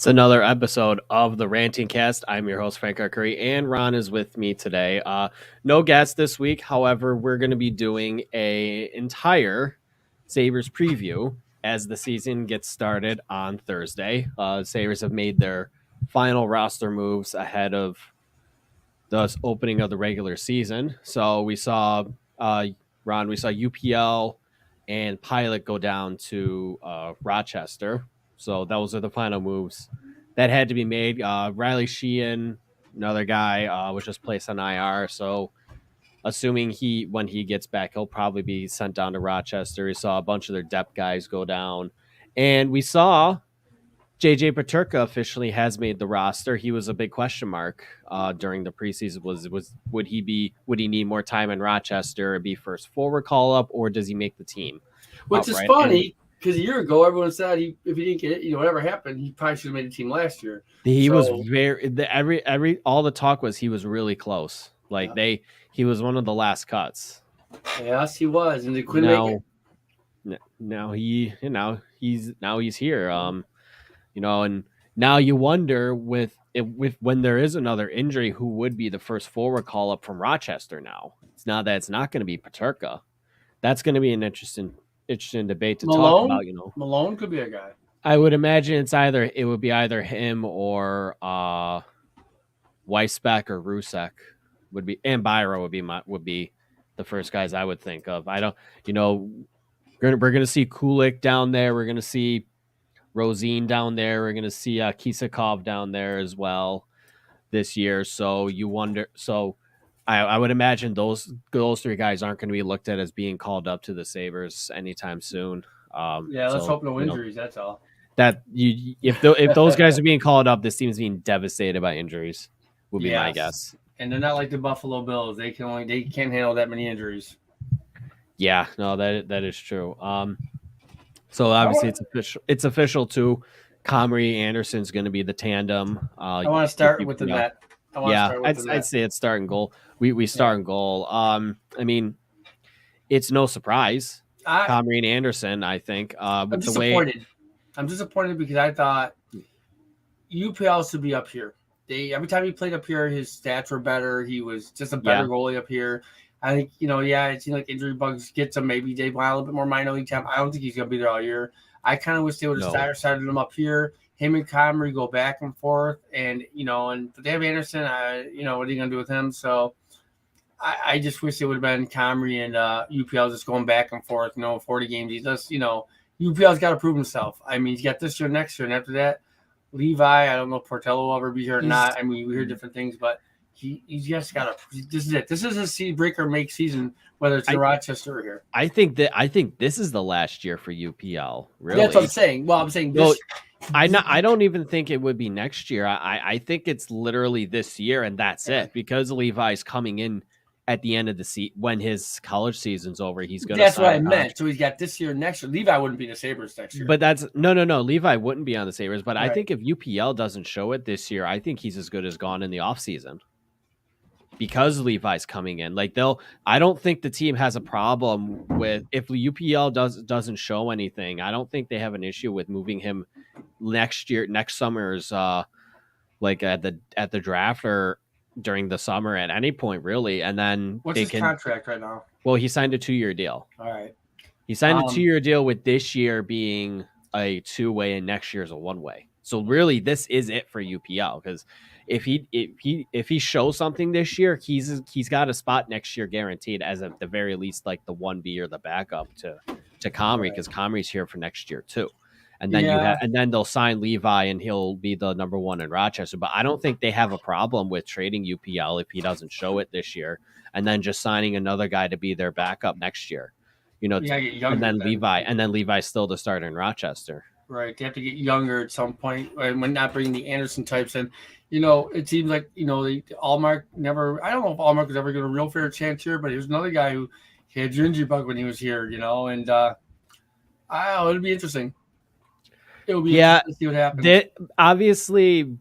It's another episode of the Ranting Cast. I'm your host, Frank Arcury, and Ron is with me today. No guest this week. However, we're going to be doing a entire Sabres preview as the season gets started on Thursday. Sabres have made their final roster moves ahead of the opening of the regular season. So we saw, Ron, we saw UPL and Pilot go down to Rochester. So those are the final moves that had to be made. Riley Sheehan, another guy, was just placed on IR. So assuming when he gets back, he'll probably be sent down to Rochester. We saw a bunch of their depth guys go down. And we saw JJ Paterka officially has made the roster. He was a big question mark during the preseason. Would he need more time in Rochester and be first forward call up, or does he make the team? Which is funny because a year ago everyone said if he didn't get it, whatever happened, he probably should have made the team last year. He was all the talk was he was really close. He was one of the last cuts. Yes, he was, and they couldn't make it. Now he's here. And now you wonder with when there is another injury, who would be the first forward call up from Rochester now? That it's not going to be Paterka. That's going to be an interesting debate to talk about. Malone could be a guy. I would imagine it would be either him or Weissbeck or Rusek would be, and Byra would be the first guys I would think of. I don't, we're going to see Kulik down there. We're going to see Rosine down there. We're going to see Kisakov down there as well this year. So you wonder. So I would imagine those three guys aren't going to be looked at as being called up to the Sabres anytime soon. Let's hope no injuries. That's all. If those guys are being called up, this team's being devastated by injuries. Would be my guess. And they're not like the Buffalo Bills. They can't handle that many injuries. Yeah, no, that is true. So obviously it's official too. Comrie Anderson's going to be the tandem. I want to start with the net. I'd say it's starting goal. We start in goal. I mean, it's no surprise. Comrie and Anderson, I think. I'm disappointed. I'm disappointed because I thought UPL should be up here. Every time he played up here, his stats were better. He was just a better goalie up here. I think, it seemed like injury bugs get him. Maybe Dave want a little bit more minor league time. I don't think he's going to be there all year. I kind of wish they would have started him up here. Him and Comrie go back and forth. And, but they have Anderson. What are you going to do with him? So I just wish it would have been Comrie and UPL just going back and forth, 40 games. He just, UPL's got to prove himself. I mean, he's got this year, next year. And after that, Levi, I don't know if Portello will ever be here or not. I mean, we hear different things, but he's just got to. This is it. This is a break or make season, whether it's in Rochester or here. I think this is the last year for UPL. Really, that's what I'm saying. Well, I'm saying this. I don't even think it would be next year. I think it's literally this year, and that's it. Because Levi's coming in at the end of the season when his college season's over. He's going to. That's what I meant. So he's got this year, next year. Levi wouldn't be the Sabres next year. But that's no. Levi wouldn't be on the Sabres. But I think if UPL doesn't show it this year, I think he's as good as gone in the offseason. Because Levi's coming in, I don't think the team has a problem with if UPL doesn't show anything. I don't think they have an issue with moving him next summer's at the draft or during the summer at any point really. And then what's his contract right now? Well, he signed a 2-year deal. All right, he signed a 2-year deal with this year being a 2-way and next year's a 1-way. So really, this is it for UPL because. If he shows something this year, he's got a spot next year guaranteed as at the very least like the 1B or the backup to Comrie because Comrie's here for next year too, and then and then they'll sign Levi and he'll be the number 1 in Rochester. But I don't think they have a problem with trading UPL if he doesn't show it this year, and then just signing another guy to be their backup next year, and then Levi's still the starter in Rochester. Right, they have to get younger at some point, and when not bringing the Anderson types in. It seems like, Allmark never – I don't know if Allmark was ever given a real fair chance here, but he was another guy who had your injury bug when he was here, and I don't know, it'll be interesting. It will be interesting to see what happens. Obviously,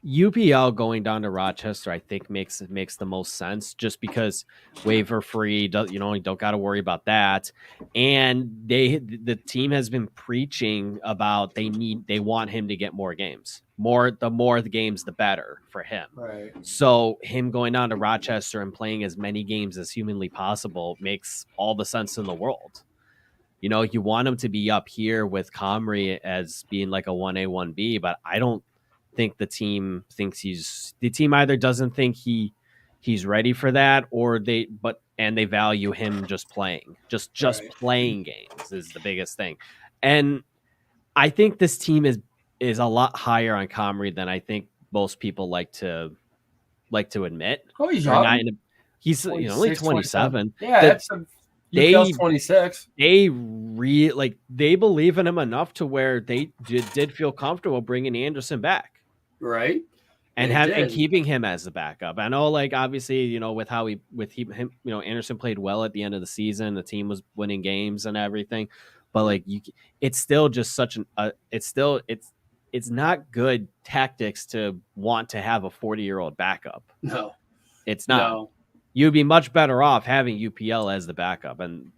UPL going down to Rochester, I think makes the most sense, just because waiver free, you don't got to worry about that. And the team has been preaching about they want him to get more games. The more the games, the better for him. Right. So him going down to Rochester and playing as many games as humanly possible makes all the sense in the world. You want him to be up here with Comrie as being like a 1A, 1B, but I don't think the team thinks the team either doesn't think he's ready for that, or they value him just playing. Just Right. playing games is the biggest thing. And I think this team is a lot higher on Comrie than I think most people like to admit. Oh, he's They're not young. in a, he's only 27. Yeah, That that's a UPL's they 26. they they believe in him enough to where they did feel comfortable bringing Anderson back Right. and They did. keeping him as the backup. I know, like, obviously, with how him, Anderson played well at the end of the season. The team was winning games and everything, but like it's still just such it's not good tactics to want to have a 40-year-old backup. No. It's not. No. You'd be much better off having UPL as the backup, and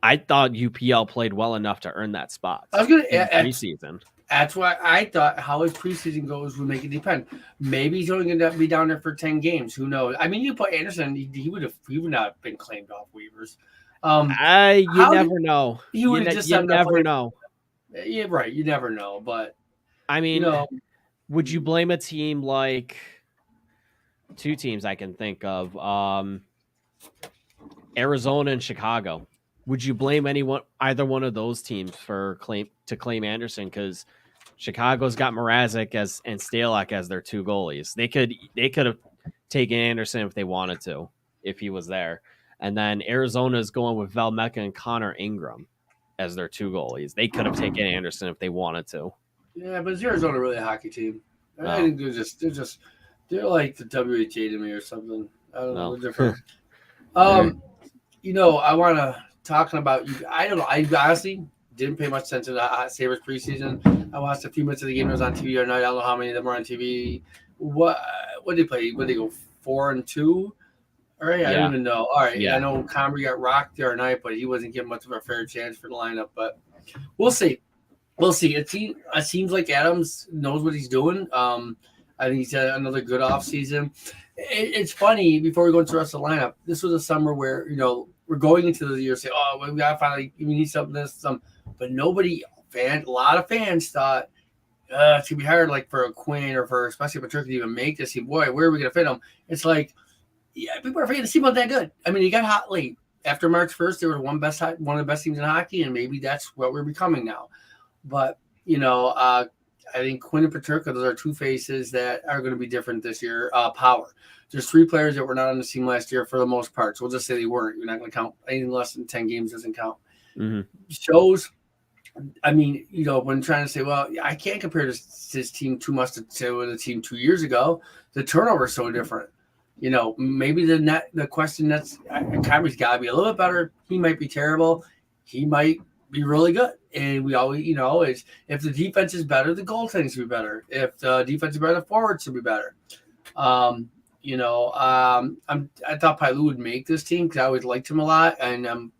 I thought UPL played well enough to earn that spot. I was going to preseason. That's why I thought how his preseason goes would make it depend. Maybe he's only going to be down there for 10 games. Who knows? I mean, you put Anderson, he would not have been claimed off waivers. You never know. He would have just you never know. Yeah, right. You never know. But I mean, would you blame a team like two teams I can think of? Arizona and Chicago. Would you blame either one of those teams for claim Anderson? Because Chicago's got Mrazek and Stalak as their two goalies. They could have taken Anderson if they wanted to, if he was there. And then Arizona's going with Velmeka and Connor Ingram as their two goalies. They could have taken Anderson if they wanted to. Yeah, but is Arizona really a hockey team? I think they're like the WHA to me or something. I don't know. They're different. I want to talking about you. I don't know. I honestly didn't pay much attention to Sabres preseason. I watched a few minutes of the game that was on TV the other night. I don't know how many of them were on TV. What did they play? Would they go 4-2? All right, I don't even know. All right, yeah. I know Comrie got rocked the other night, but he wasn't given much of a fair chance for the lineup. But we'll see. We'll see. It seems like Adams knows what he's doing. I think he's had another good offseason. It's funny, before we go into the rest of the lineup, this was a summer where, we're going into the year saying, oh, we got to finally, we need something, but a lot of fans thought it's going to be hard, like for a Quinn or for especially Patrick to even make this. Boy, where are we going to fit him? It's like, yeah, people are afraid the team wasn't that good. I mean, he got hot late. After March 1st, they were one of the best teams in hockey, and maybe that's what we're becoming now. But, I think Quinn and Paterka, those are two faces that are going to be different this year. Power. There's three players that were not on the team last year for the most part. So we'll just say they weren't. You're not going to count anything less than 10 games doesn't count. Mm-hmm. Shows, when trying to say, well, I can't compare this team too much to the team 2 years ago. The turnover is so different. Maybe the question that's Kyrie's got to be a little bit better. He might be terrible. He might be really good. And we always, is if the defense is better, the goaltending should be better. If the defense is better, the forwards should be better. I thought Pailu would make this team because I always liked him a lot. And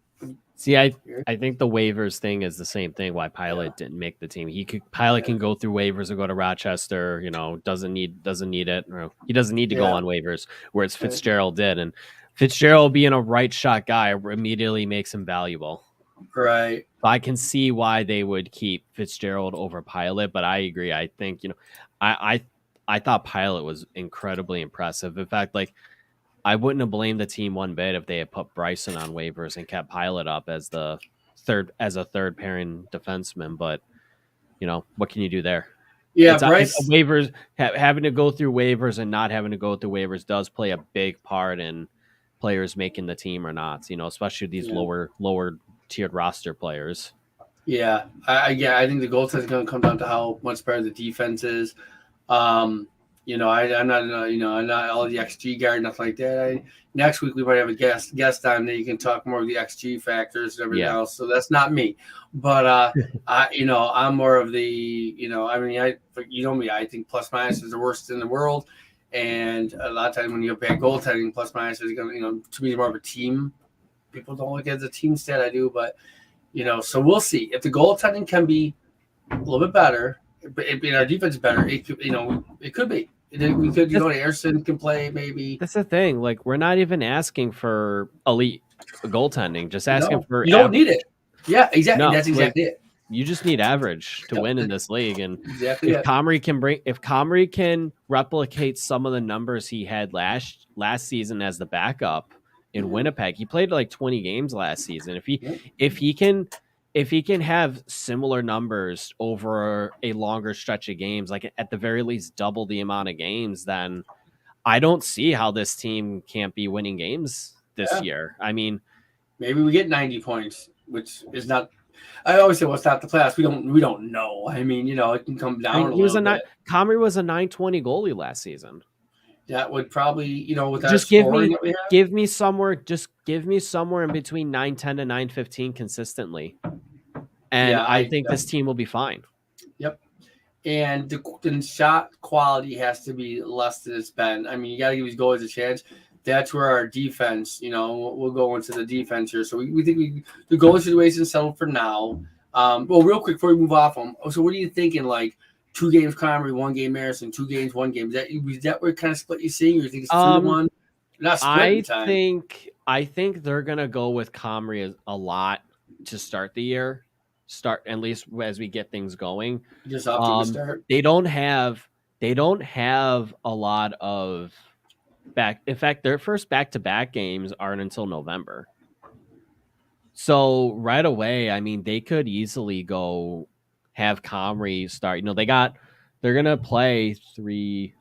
see, I think the waivers thing is the same thing. Why Pilot didn't make the team? Pilot can go through waivers and go to Rochester. Doesn't need it. He doesn't need to go on waivers. Whereas Fitzgerald did, and Fitzgerald being a right shot guy immediately makes him valuable. Right. I can see why they would keep Fitzgerald over Pilot, but I agree. I think, I thought Pilot was incredibly impressive. In fact, like, I wouldn't have blamed the team one bit if they had put Bryson on waivers and kept Pilot up as a third pairing defenseman. But, what can you do there? Yeah, waivers, having to go through waivers and not having to go through waivers does play a big part in players making the team or not, especially these lower tiered roster players. Yeah, I think the goaltending is going to come down to how much better the defense is. I'm not, I'm not all the XG guard, nothing like that. Next week we might have a guest on that you can talk more of the XG factors and everything Yeah. else. So that's not me, but I'm more of the, me. I think plus minus is the worst in the world, and a lot of times when you have bad goaltending, plus minus is going to, to me more of a team. People don't look at the team stat. I do, but so we'll see if the goaltending can be a little bit better. But our defense is better. It could be. We could, Anderson can play maybe. That's the thing. Like, we're not even asking for elite goaltending, just asking No, for you don't need average. it. Yeah, exactly. No, That's like, exactly it. you just need average to Yep, win in this league. And exactly it. If Comrie can replicate some of the numbers he had last season as the backup in Winnipeg, he played like 20 games last season. If he can if he can have similar numbers over a longer stretch of games, like at the very least double the amount of games, then I don't see how this team can't be winning games this Yeah. year. I mean, Maybe we get 90 points, which is not. I always say, well, it's not the playoffs. We don't know. I mean, it can come I down mean, a little bit. Comrie was a 920 goalie last season. That would probably, with our Just scoring that we have. give me somewhere in between 910 and 915 consistently. And Yeah, I think this team will be fine. Yep. And the shot quality has to be less than it's been. I mean, you got to give these goalies a chance. That's where our defense, we'll go into the defense here. So we think the goalie situation is settled for now. Well, real quick before we move off them. So what are you thinking? Like 2 games Comrie, 1 game Marison, 2 games, 1 game. Is that what kind of split you're seeing? Or you think it's 3-1? Not splitting time. I think they're gonna go with Comrie a lot to start the year. Start at least as we get things going. Just off to a start. They don't have a lot of back. In fact, their first back-to-back games aren't until November. So right away, I mean, they could easily go have Comrie start. They're gonna play 3,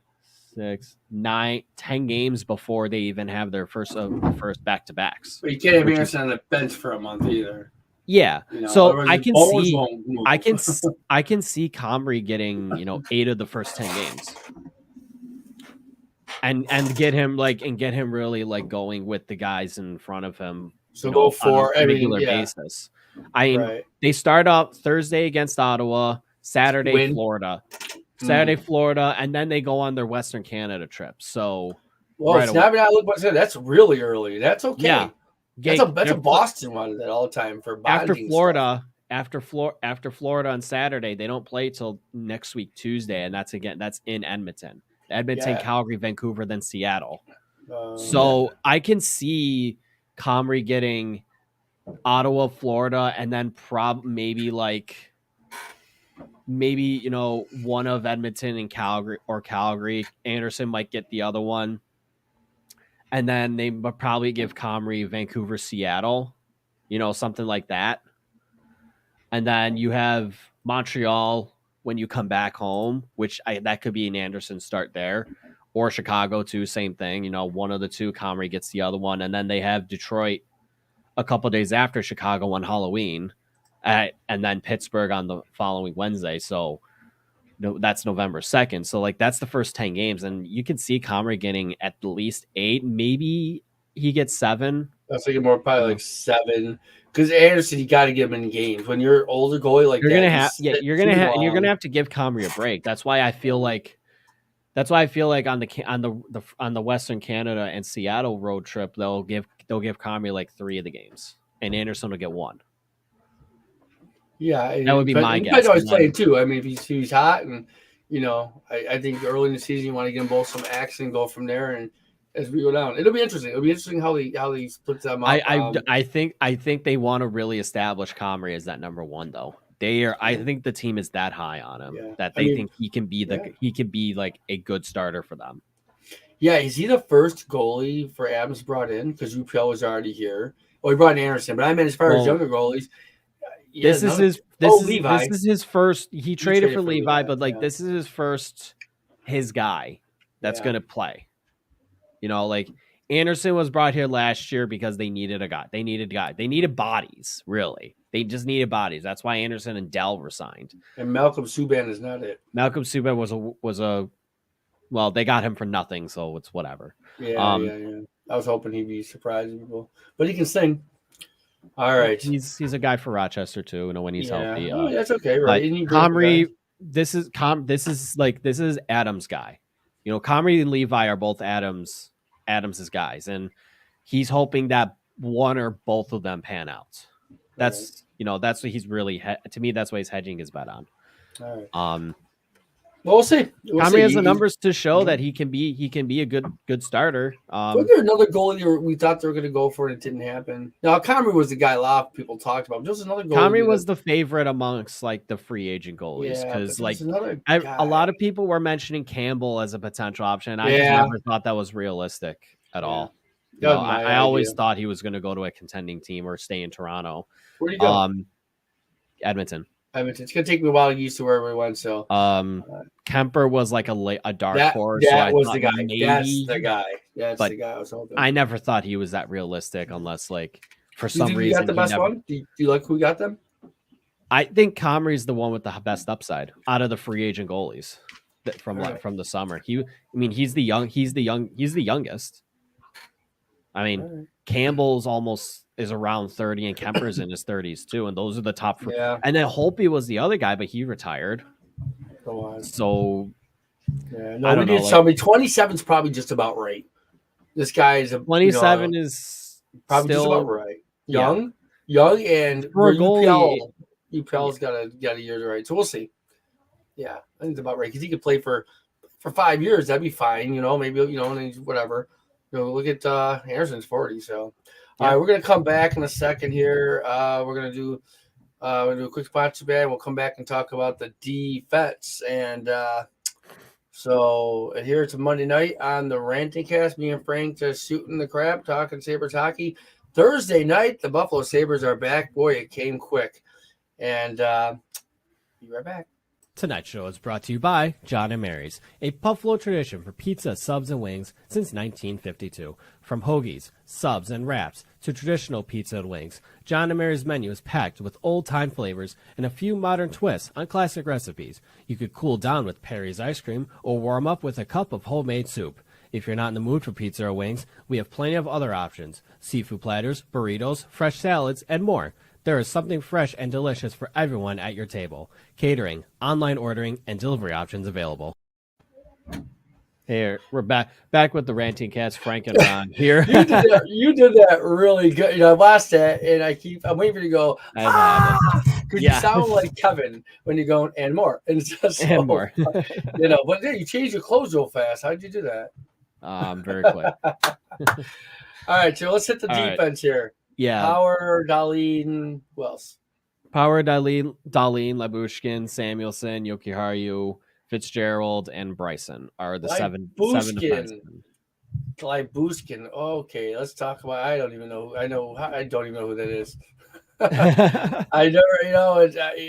6, 9, 10 games before they even have their first back-to-backs. But you can't have Anderson on the bench for a month either. Yeah, so I can see Comrie getting 8 of the first 10 games, and get him really like going with the guys in front of him. So go for on a regular basis. I mean, they start out Thursday against Ottawa, Saturday Florida, and then they go on their Western Canada trip. So, that's really early. That's okay. Yeah, that's a Boston one that all the time for after Florida. Stuff. After Florida on Saturday, they don't play till next week Tuesday, and that's in Edmonton. Calgary, Vancouver, then Seattle. So I can see Comrie getting Ottawa, Florida, and then maybe one of Edmonton and Calgary. Anderson might get the other one. And then they would probably give Comrie Vancouver, Seattle, something like that. And then you have Montreal when you come back home, that could be an Anderson start there, or Chicago too. Same thing. One of the two, Comrie gets the other one, and then they have Detroit a couple of days after Chicago on Halloween, and then Pittsburgh on the following Wednesday. So that's November 2nd. So that's the first 10 games, and you can see Comrie getting at least 8. Maybe he gets 7. I was thinking more probably like 7. Because Anderson, you got to get him in games. When you're older goalie like you're gonna have to give Comrie a break. That's why I feel like on the Western Canada and Seattle road trip, they'll give Comrie like 3 of the games, and Anderson will get 1. Yeah, that would be my guess. He's playing too. I mean, if he's hot, and I think early in the season you want to give them both some action and go from there. And as we go down, it'll be interesting. It'll be interesting how he splits them up. I think they want to really establish Comrie as that number 1 though. I think the team is that high on him that they think he can be like a good starter for them. Yeah, is he the first goalie for Adams brought in? Because UPL was already here. Well, he brought in Anderson, but I meant as far as younger goalies. This is his first. He traded for Levi, but this is his guy that's going to play. Anderson was brought here last year because they needed a guy. They needed bodies, really. They just needed bodies. That's why Anderson and Dell were signed. And Malcolm Subban is not it. Malcolm Subban well, they got him for nothing, so it's whatever. Yeah. I was hoping he'd be surprising people, but he can sing. All right. He's a guy for Rochester too, when he's Yeah. healthy. Oh, that's okay, right? But And you bring up a guy. Comrie, this is Adams' guy. Comrie and Levi are both Adams's guys, and he's hoping that one or both of them pan out. That's that's what he's really to me. That's why he's hedging his bet on. All right. Well, we'll see. Comrie has the numbers to show that he can be a good starter. Was there another goalie we thought they were going to go for and it didn't happen? Now, Comrie was the guy a lot of people talked about. There was another goalie. Comrie was the favorite amongst the free agent goalies because a lot of people were mentioning Campbell as a potential option. I just never thought that was realistic at all. I always thought he was going to go to a contending team or stay in Toronto. Where'd he go? Edmonton. It's going to take me a while to get used to where we went. So, Kemper was like a dark horse. That was the guy. That's the guy. That's the guy I was hoping. I never thought he was that realistic unless for some reason. You got the best one? Do you like who got them? I think Comrie's the one with the best upside out of the free agent goalies from the summer. He's the youngest. I mean, Campbell's is around 30 and Kemper's in his 30s too, and those are the top. And then Holtby was the other guy, but he retired. So I don't know. Tell me 27 is probably just about right. This guy is 27 is probably just about right. Young, and for a goalie, UPL's got a year to right. So we'll see. Yeah, I think it's about right because he could play for 5 years. That'd be fine. Maybe and whatever. Look at Harrison's 40. So, all right, we're gonna come back in a second here. We're gonna do a quick sponsor bag. We'll come back and talk about the defense. And so here it's a Monday night on the Ranting Cast. Me and Frank just shooting the crap, talking Sabres hockey. Thursday night, the Buffalo Sabres are back. Boy, it came quick. And be right back. Tonight's show is brought to you by John and Mary's, a Buffalo tradition for pizza, subs, and wings since 1952. From hoagies, subs, and wraps to traditional pizza and wings, John and Mary's menu is packed with old-time flavors and a few modern twists on classic recipes. You could cool down with Perry's ice cream or warm up with a cup of homemade soup. If you're not in the mood for pizza or wings, we have plenty of other options: seafood platters, burritos, fresh salads, and more. There is something fresh and delicious for everyone at your table. Catering, online ordering, and delivery options available. Here, we're back with the Ranting Cast, Frank and Ron here. You did that really good. I watched that, and I'm waiting for you to go, because you sound like Kevin when you're going, and more. And it's just and more. But you changed your clothes real fast. How'd you do that? Very quick. All right, so let's hit the defense here. Yeah. Power, Dahlin, who else? Power, Dahlin, Labushkin, Samuelson, Jokiharju, Fitzgerald, and Bryson are the seven defensemen. Buskin. Okay, let's talk about. I don't even know. I don't even know who that is. I never,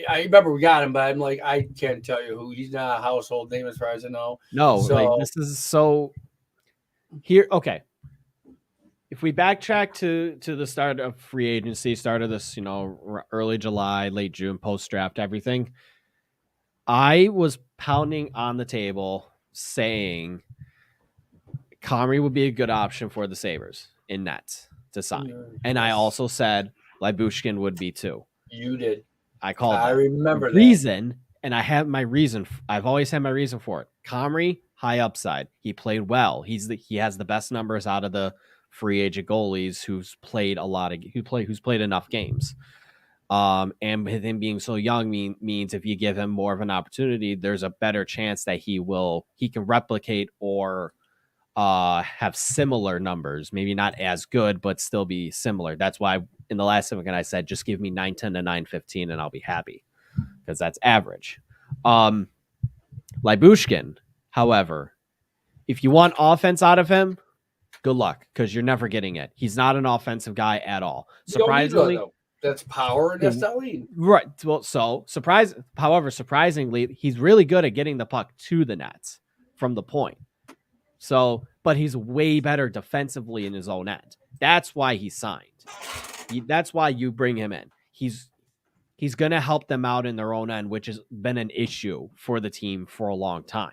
I remember we got him, but I'm like, I can't tell you who. He's not a household name as far as I know. No, this is so. Here, okay. If we backtrack to the start of free agency, start of this, early July, late June, post-draft, everything, I was pounding on the table saying Comrie would be a good option for the Sabres in net to sign. And I also said Lyubushkin would be too. You did. I called I remember that. Reason, and I have my reason. I've always had my reason for it. Comrie, high upside. He played well. He has the best numbers out of the free agent goalies who's played enough games. And with him being so young means if you give him more of an opportunity, there's a better chance that he can replicate or have similar numbers, maybe not as good, but still be similar. That's why in the last segment I said, just give me 910 to 915 and I'll be happy, because that's average. Lyubushkin, however, if you want offense out of him, good luck, because you're never getting it. He's not an offensive guy at all. Surprisingly, that's power and that's Dahlin. Right. Well, surprisingly, he's really good at getting the puck to the nets from the point. So, but he's way better defensively in his own end. That's why he signed. That's why you bring him in. He's going to help them out in their own end, which has been an issue for the team for a long time.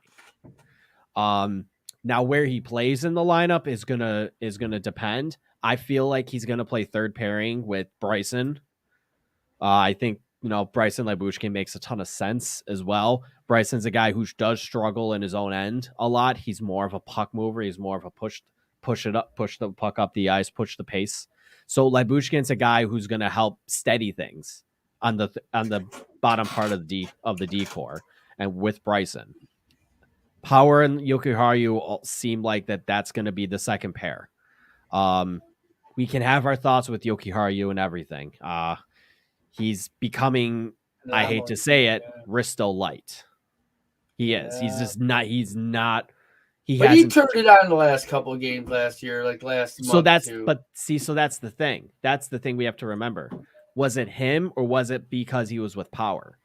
Now where he plays in the lineup is gonna depend. I feel like he's gonna play third pairing with Bryson. I think Bryson Labushkin makes a ton of sense as well. Bryson's a guy who does struggle in his own end a lot. He's more of a puck mover. He's more of a push it up, push the puck up the ice, push the pace. So Labushkin's a guy who's going to help steady things on the bottom part of the decor and with Bryson. Power and Yokiharu seem like that's going to be the second pair. We can have our thoughts with Yokiharu and everything. He's becoming, I hate to say it, Risto light. He is. He's just not. He's not. But he turned it on the last couple of games last year, like last month. So that's the thing. That's the thing we have to remember. Was it him or was it because he was with Power?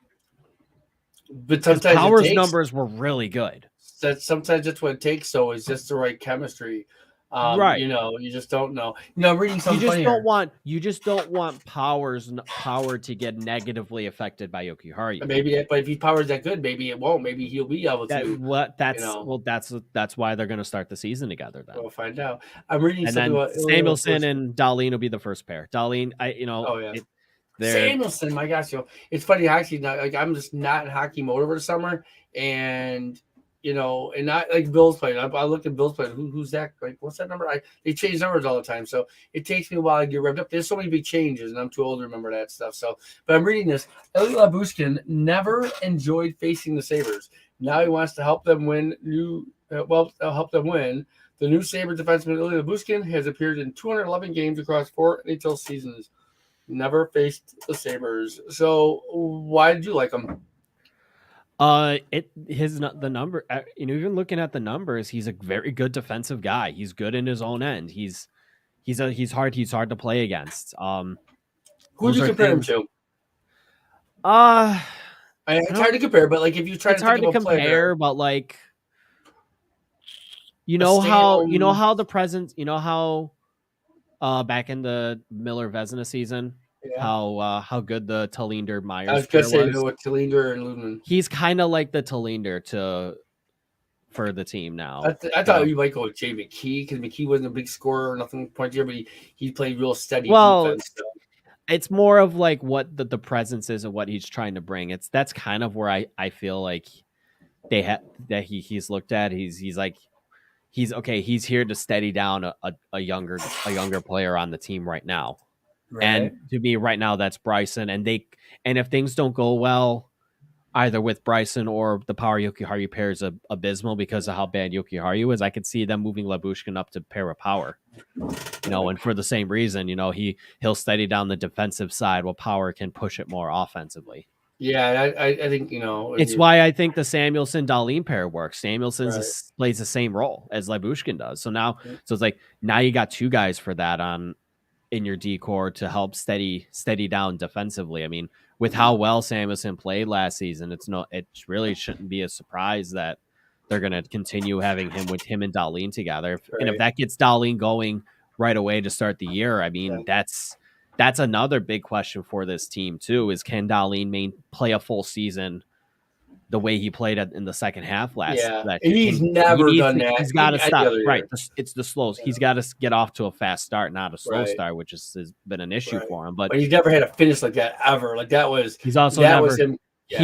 But sometimes Power's numbers were really good. Sometimes that's what it takes. So it's just the right chemistry. Right. You just don't know. Reading something. You just don't want Power to get negatively affected by Yokiharu. Maybe, but if he Power's that good, maybe it won't. Maybe he'll be able to. That's why they're going to start the season together. Then we'll find out. I'm reading and something then about Samuelson and Dahlin will be the first pair. Dahlin, Samuelson, my gosh, it's funny. Actually, I'm just not in hockey mode over the summer, and and not like Bill's playing. I looked at Bill's playing. Who's that? Like, what's that number? They change numbers all the time, so it takes me a while to get revved up. There's so many big changes, and I'm too old to remember that stuff. So, but I'm reading this. Eli Labushkin never enjoyed facing the Sabres. Now he wants to help them win. Help them win. The new Sabre defenseman Eli Labushkin has appeared in 211 games across 4 NHL seasons. Never faced the Sabres. So, why did you like him? The number, even looking at the numbers, he's a very good defensive guy. He's good in his own end. He's hard to play against. Who would you compare him to? It's hard to compare, but like if you try it's hard to compare, but like how the presence, back in the Miller Vezina season. Yeah. How good the Tallinder Myers. I was gonna say with Tallinder and Ludeman. He's kind of like the Tallinder for the team now. I thought you might go with Jay McKee because McKee wasn't a big scorer or nothing point here, but he played real steady defense. So. It's more of like what the presence is and what he's trying to bring. That's kind of where I feel like he's looked at. He's like he's okay. He's here to steady down a younger player on the team right now. Right. And to me right now, that's Bryson. And if things don't go well, either with Bryson or the Power Yokiharu pair is abysmal because of how bad Yokiharu is, I could see them moving Labushkin up to pair with Power. And for the same reason, he'll steady down the defensive side while Power can push it more offensively. Yeah, I think it's why I think the Samuelson Dahlin pair works. Samuelson plays the same role as Labushkin does. So it's like now you got two guys for that in your decor to help steady down defensively. I mean, with how well Samuelson played last season, it really shouldn't be a surprise that they're going to continue having him and Dahlin together. Right. And if that gets Dahlin going right away to start the year, I mean, that's another big question for this team too, is can Dahlin play a full season the way he played in the second half last year? And he's never done that. He's got to stop. Right. It's the slows. He's got to get off to a fast start, not a slow start, which has been an issue for him. But he's never had a finish like that ever. Like that was. He's also never. Was him. Yeah.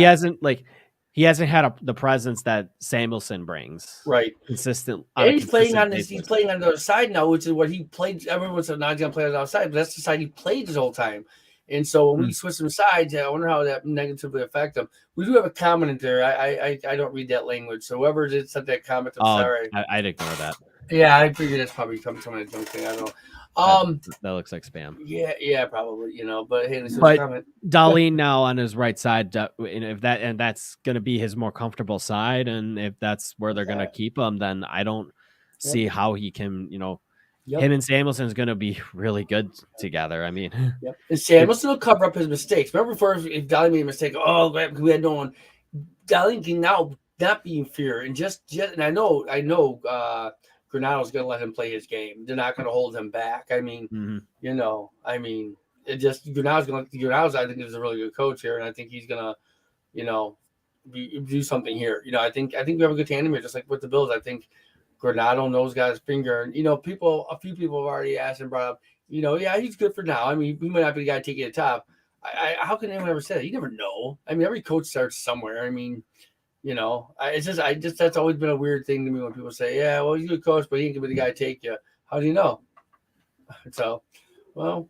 He hasn't had the presence that Samuelson brings. Right. Consistent. And he's playing on this. He's playing on the other side now, which is what he played. Everyone said not going to play on the outside, but that's the side he played his whole time. And so when we switch them sides, I wonder how that negatively affect them. We do have a comment in there. I don't read that language. So whoever did send that comment, I'm sorry. I'd ignore that. Yeah, I figured that's probably coming from a junk thing. I don't know. That looks like spam. Yeah, probably. But hey, comment. Dahlin now on his right side, and that's going to be his more comfortable side, and if that's where they're going to keep him, then I don't see how he can, him and Samuelson is going to be really good together. I mean, and Samuelson will cover up his mistakes. Remember, if Dahlin made a mistake, we had no one. Dahlin can now not be in fear, and and I know. Granato's going to let him play his game. They're not going to hold him back. I mean, it just Granato's I think is a really good coach here, and I think he's going to, do something here. I think we have a good tandem here, just like with the Bills. I think Granado and those guys finger. And a few people have already asked and brought up. Yeah, he's good for now. I mean, he might not be the guy to take you to the top. How can anyone ever say that? You never know. I mean, every coach starts somewhere. I mean, that's always been a weird thing to me when people say, yeah, well, he's a good coach, but he ain't gonna be the guy to take you. How do you know? So, well,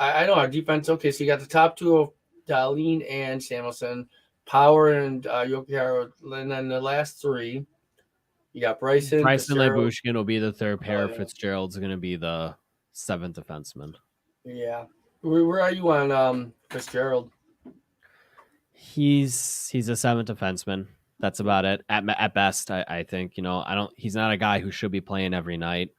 I know our defense. Okay, so you got the top two of Darlene and Samuelson, Power and Yokiharu, and then the last three, you got Bryson and Fitzgerald. Lyubushkin will be the third pair. Yeah. Fitzgerald's going to be the seventh defenseman. Yeah. Where are you on Fitzgerald? He's a seventh defenseman. That's about it. At best, I think. He's not a guy who should be playing every night.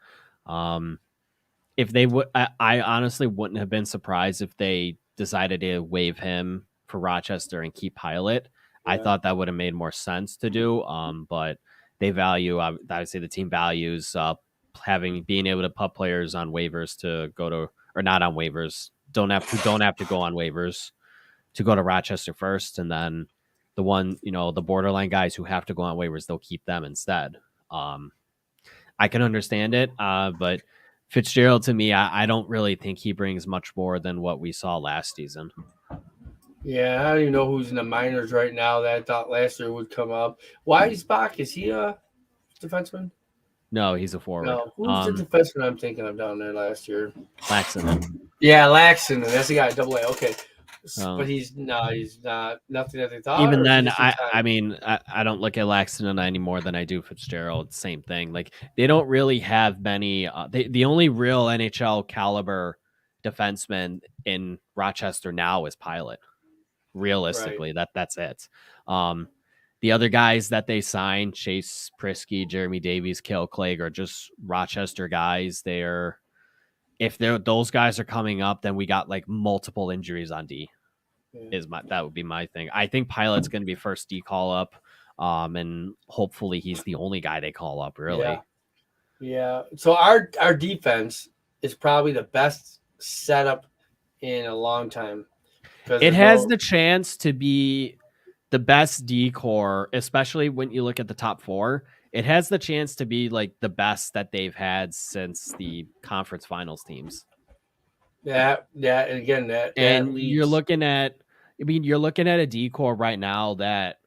If they would, I honestly wouldn't have been surprised if they decided to waive him for Rochester and keep Pilot. Yeah. I thought that would have made more sense to do. But they value, I would say the team values being able to put players on waivers to go to, or not on waivers, don't have to go on waivers to go to Rochester first, and then the the borderline guys who have to go on waivers, they'll keep them instead. I can understand it, but Fitzgerald, to me, I don't really think he brings much more than what we saw last season. Yeah, I don't even know who's in the minors right now that I thought last year would come up. Weisbach, is he a defenseman? No, he's a forward. No, who's the defenseman I'm thinking of down there last year? Laxton. Yeah, Laxton. That's the guy, double A. Okay. But he's not nothing that they thought. Even then, I mean, I don't look at Laxton any more than I do Fitzgerald. Same thing. Like, they don't really have many. The only real NHL caliber defenseman in Rochester now is Pilot. Realistically, right. That's it. The other guys that they signed, Chase Prisky, Jeremy Davies, Cale Clegg, are just Rochester guys. If those guys are coming up, then we got like multiple injuries on D. Yeah. That would be my thing. I think Pilot's going to be first D call up, and hopefully he's the only guy they call up. Really. Yeah. So our defense is probably the best setup in a long time. It has the chance to be the best D core, especially when you look at the top four. It has the chance to be like the best that they've had since the conference finals teams. Yeah, and again, that leads. You're looking at a D core right now that,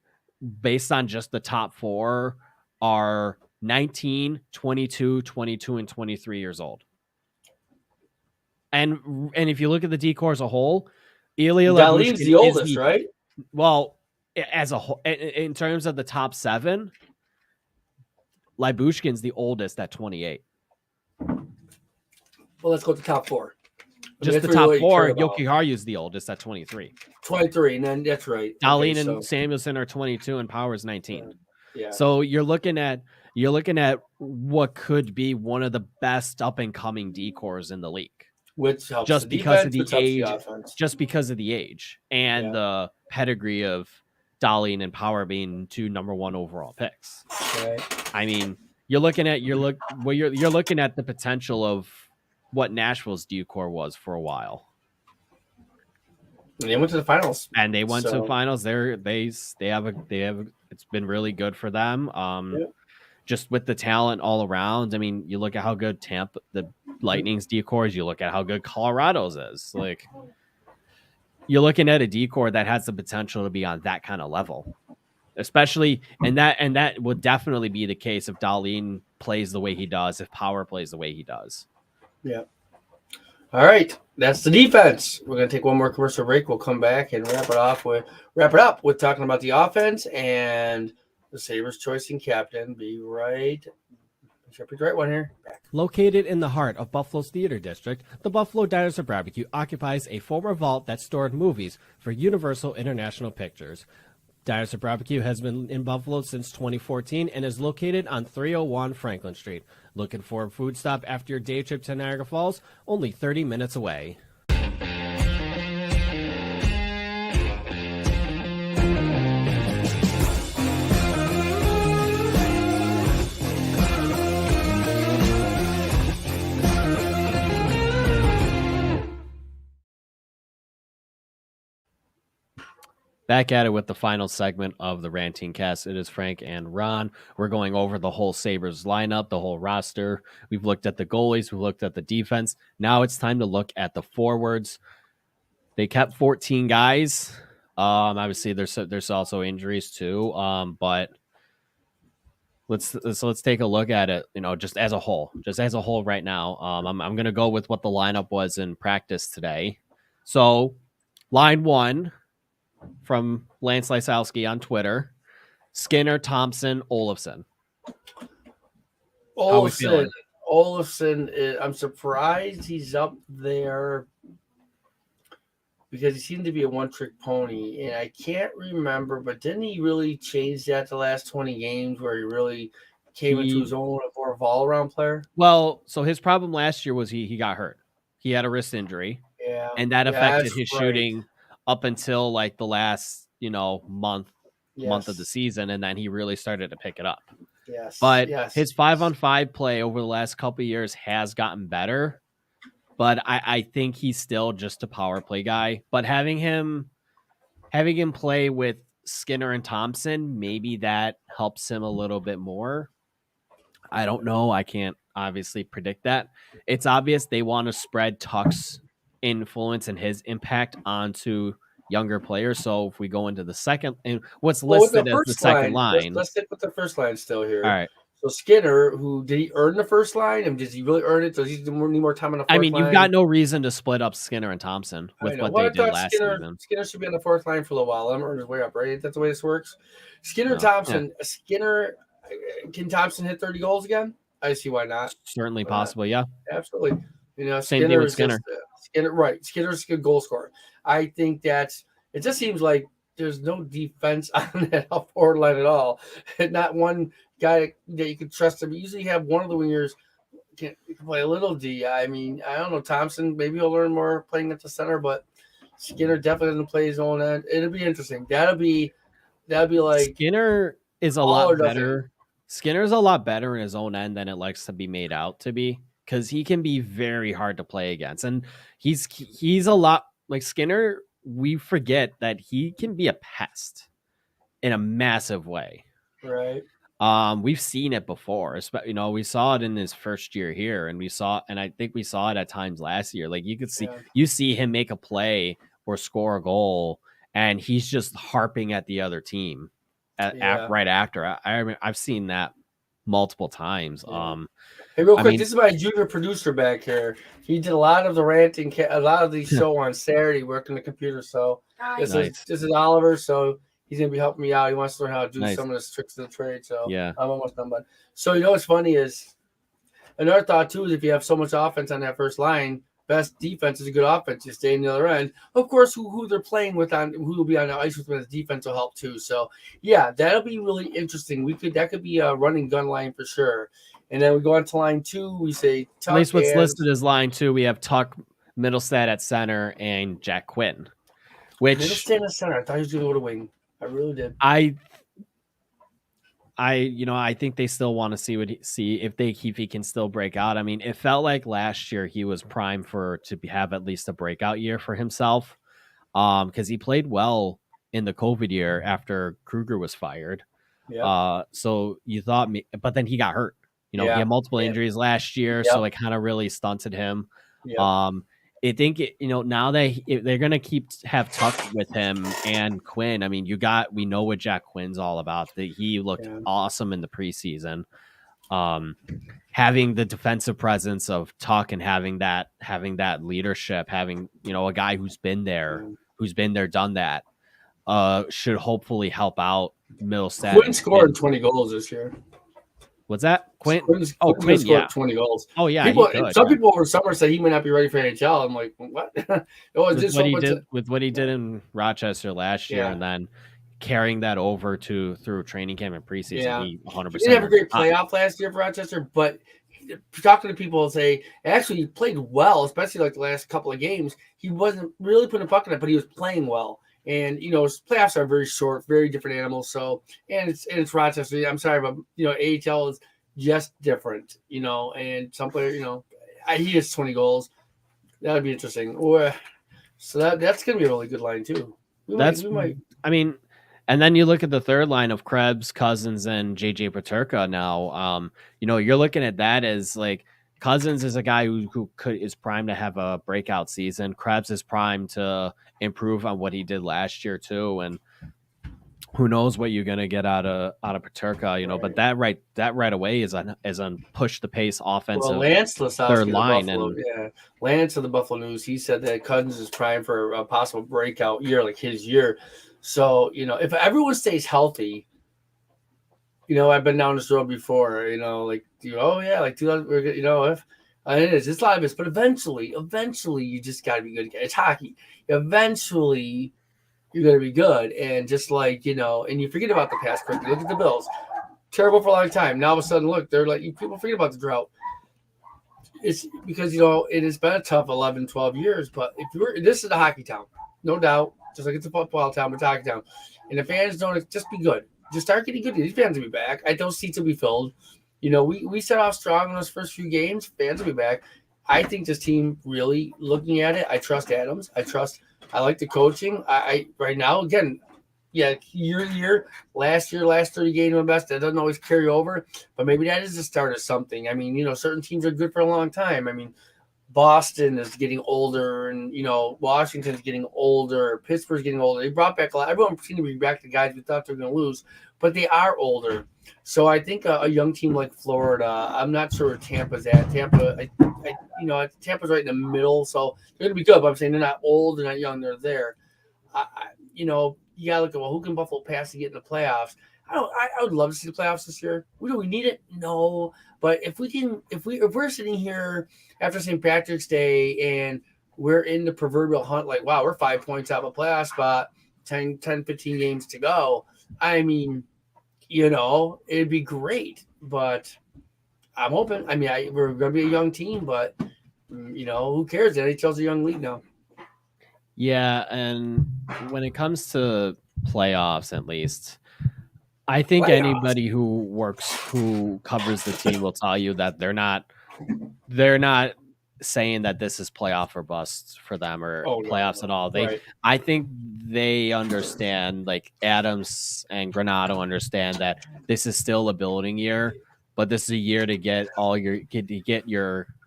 based on just the top four, are 19, 22, 22, and 23 years old. And if you look at the D core as a whole, Ilya Darlene's the oldest, right? Well, as a whole, in terms of the top seven, Lyubushkin's the oldest at 28. Well, let's go to the top four. Just the top four. Yokiharu is the oldest at 23. 23, and then that's right. Darlene and Samuelson are 22, and Power's 19. Yeah. So you're looking at what could be one of the best up and coming D cores in the league. Which helps just because of the age, just because of the age and the pedigree of Darlene and Power being two number one overall picks. Right. I mean, you're looking at the potential of what Nashville's D core was for a while. And they went to the finals. And they went to the finals. They have it's been really good for them. Just with the talent all around. I mean, you look at how good the Lightning's D core is. You look at how good Colorado's is. Like, you're looking at a D core that has the potential to be on that kind of level. Especially, and that would definitely be the case if Darlene plays the way he does, if Power plays the way he does. Yeah. All right. That's the defense. We're going to take one more commercial break. We'll come back and wrap it up with talking about the offense and the Sabres choicing captain. Be right. Should be the right one here. Back. Located in the heart of Buffalo's theater district, the Buffalo Dinosaur Barbecue occupies a former vault that stored movies for Universal International Pictures. Dinosaur Barbecue has been in Buffalo since 2014 and is located on 301 Franklin Street. Looking for a food stop after your day trip to Niagara Falls? Only 30 minutes away. Back at it with the final segment of the Ranting Cast. It is Frank and Ron. We're going over the whole Sabres lineup, the whole roster. We've looked at the goalies, we've looked at the defense. Now it's time to look at the forwards. They kept 14 guys. Obviously, there's also injuries too. But let's take a look at it. Just as a whole, right now. I'm gonna go with what the lineup was in practice today. So, line one from Lance Lysowski on Twitter: Skinner, Thompson, Olofsson. How we feeling? Olofsson, I'm surprised he's up there because he seemed to be a one-trick pony, and I can't remember, but didn't he really change that the last 20 games where he really came into his own, a more all-around player? Well, so his problem last year was he got hurt. He had a wrist injury, and that affected his shooting up until like the last month of the season, and then he really started to pick it up. But his 5-on-5 play over the last couple of years has gotten better. But I think he's still just a power play guy. But having him play with Skinner and Thompson, maybe that helps him a little bit more. I don't know. I can't obviously predict that. It's obvious they want to spread Tuch's influence and his impact onto younger players. So if we go into the second, and what's listed as the second line. Let's stick with the first line still here. All right. So Skinner, who did he earn the first line? And does he really earn it? Does he need more time on the fourth line? You've got no reason to split up Skinner and Thompson with what they did last season. Skinner should be on the fourth line for a little while. Let him earn his way up, right? That's the way this works. Thompson. Can Thompson hit 30 goals again? I see why not. Certainly possible, yeah. Absolutely. Same thing with Skinner. Right. Skinner's a good goal scorer. I think it just seems like there's no defense on that forward line at all. Not one guy that you can trust. You usually have one of the wingers can play a little D. I mean, I don't know. Thompson, maybe he'll learn more playing at the center, but Skinner definitely doesn't play his own end. It'll be interesting. That'll be like Skinner is a lot better. Skinner's a lot better in his own end than it likes to be made out to be, because he can be very hard to play against. And he's a lot like Skinner. We forget that he can be a pest in a massive way. Right. We've seen it before. We saw it in his first year here, and I think we saw it at times last year. Like you see him make a play or score a goal, and he's just harping at the other team right after. I've seen that multiple times. Yeah. Hey, real quick, this is my junior producer back here. He did a lot of the ranting, a lot of the show on Saturday, working the computer. So this is Oliver. So he's gonna be helping me out. He wants to learn how to do some of the tricks of the trade. So yeah, I'm almost done. But so what's funny is another thought too is if you have so much offense on that first line, best defense is a good offense. You stay in the other end. Of course, who they're playing with who will be on the ice with them as defense will help too. So yeah, that'll be really interesting. That could be a running gun line for sure. And then we go on to line two. We say Tuch. At least what's listed as line two. We have Tuch, Middlestad at center, and Jack Quinn. Middlestad at center. I thought he was going to go to wing. I really did. I think they still want to see if he can still break out. I mean, it felt like last year he was primed to have at least a breakout year for himself, because he played well in the COVID year after Kruger was fired. Yeah. So you thought, but then he got hurt. He had multiple injuries last year, so it kind of really stunted him. Yeah. I think now that they're gonna have Tuch with him and Quinn. I mean, we know what Jack Quinn's all about. That he looked awesome in the preseason. Having the defensive presence of Tuch and having that leadership, having a guy who's been there, done that, should hopefully help out Middlestad. Quinn scored 20 goals this year. What's that? Quinn scored 20 goals. Oh yeah, some people over summer say he may not be ready for NHL. I'm like, what? With what he did in Rochester last year, and then carrying that over through training camp and preseason, he 100%. He didn't have a great playoff last year for Rochester, but talking to people say actually he played well, especially like the last couple of games. He wasn't really putting a puck in it, but he was playing well. And playoffs are very short, very different animals. So, and it's Rochester. I'm sorry, but AHL is just different. And some player, he has 20 goals. That would be interesting. So that's gonna be a really good line too. That's, We might. I mean, and then you look at the third line of Krebs, Cousins, and JJ Paterka now. You're looking at that as like Cousins is a guy who is primed to have a breakout season. Krebs is primed to improve on what he did last year too, and who knows what you're gonna get out of Paterka, But that right away is on push the pace Well, offensive Lance third Lasowski of the line, Buffalo, and yeah, Lance of the Buffalo News, he said that Cousins is primed for a possible breakout year, like his year. So, if everyone stays healthy, I've been down this road before, like, oh yeah, like 2000, if it's a lot of this, but eventually, you just got to be good again. It's hockey. Eventually, you're going to be good, and just like and you forget about the past quickly. Look at the Bills, terrible for a long time. Now all of a sudden, look, they're like people forget about the drought. It's because it has been a tough 11, 12 years, but this is a hockey town, no doubt, just like it's a football town, but it's a hockey town, and the fans don't just be good. Just start getting good. These fans will be back. Those seats will be filled. We set off strong in those first few games. Fans will be back. I think this team, really looking at it, I trust Adams. I like the coaching. I right now, again, yeah, year to year, last 30 games of best, that doesn't always carry over, but maybe that is the start of something. I mean, certain teams are good for a long time. I mean, Boston is getting older, and Washington's getting older, Pittsburgh's getting older. They brought back a lot. Everyone seemed to be back to guys we thought they were going to lose, but they are older. So I think a young team like Florida, I'm not sure where Tampa's at. Tampa's right in the middle, so they're going to be good. But I'm saying they're not old, they're not young, they're there. You gotta look at, who can Buffalo pass to get in the playoffs. I would love to see the playoffs this year. Do we need it? No, but if we're sitting here after St. Patrick's Day and we're in the proverbial hunt, like, wow, we're 5 points out of a playoff spot, 10, 15 games to go. I mean, it'd be great, but I'm hoping. I mean, we're going to be a young team, but who cares? The NHL's a young league now. yeah, and when it comes to playoffs, at least, I think Playoffs. anybody who covers the team will tell you that they're not saying that this is playoff or bust for them, or Oh no, playoffs at all. right. I think they understand, like Adams and Granato understand, that this is still a building year, but this is a year to get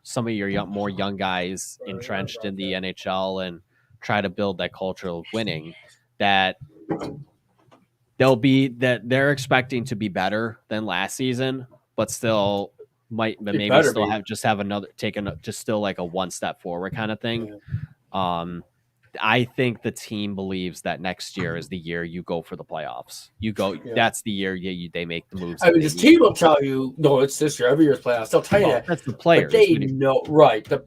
some of your more young guys entrenched in the NHL and try to build that culture of winning. That they're expecting to be better than last season, but still It maybe better still be. have another just still like a one step forward kind of thing. Um, I think the team believes that next year is the year you go for the playoffs. Yeah. That's the year they make the moves I that mean, they this need team to. will tell you, no, it's this year. Every year's playoffs. They'll tell you Well, that. that's the But players. they know, right? The